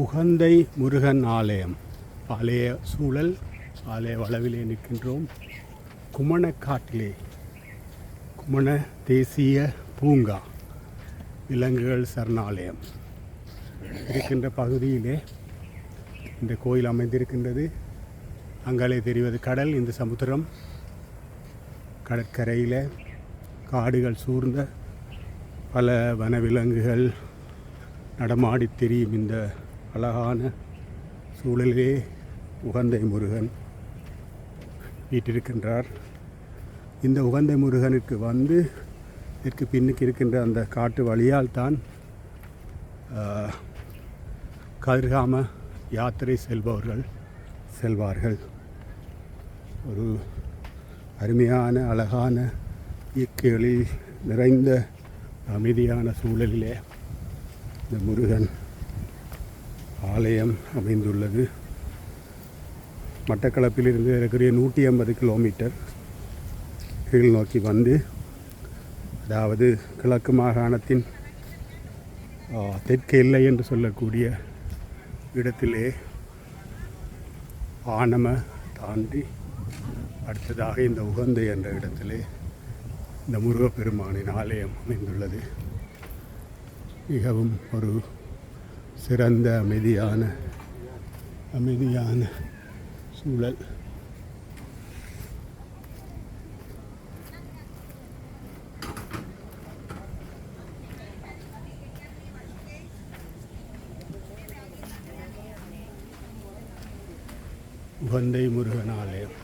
உகந்தை முருகன் ஆலயம் ஆலய சூழல் ஆலய வளவிலே நிற்கின்றோம். குமணக்காட்டிலே குமண தேசிய பூங்கா விலங்குகள் சரணாலயம் இருக்கின்ற பகுதியிலே இந்த கோயில் அமைந்திருக்கின்றது. அங்காலே தெரிவது கடல், இந்த சமுத்திரம். கடற்கரையில் காடுகள் சூழ்ந்த பல வனவிலங்குகள் நடமாடி தெரியும். இந்த அழகான சூழலிலே உகந்தை முருகன் வீட்டிருக்கின்றார். இந்த உகந்தை முருகனுக்கு வந்து இதற்கு பின்னுக்கு இருக்கின்ற அந்த காட்டு வழியால் தான் கதிர்காம யாத்திரை செல்பவர்கள் செல்வார்கள். ஒரு அருமையான அழகான இயற்கைகளில் நிறைந்த அமைதியான சூழலிலே இந்த முருகன் ஆலயம் அமைந்துள்ளது. மட்டக்களப்பிலிருந்து இருக்கிற 150 கிலோமீட்டர் கீழ் நோக்கி வந்து, அதாவது கிழக்கு மாகாணத்தின் தெற்கு எல்லை என்று சொல்லக்கூடிய இடத்திலே ஆனம தாண்டி அடுத்ததாக இந்த உகந்தை என்ற இடத்திலே இந்த முருகப்பெருமானின் ஆலயம் அமைந்துள்ளது. மிகவும் ஒரு சிறந்த அமைதியான சூழல். உகந்தை முருகன் ஆலயம்.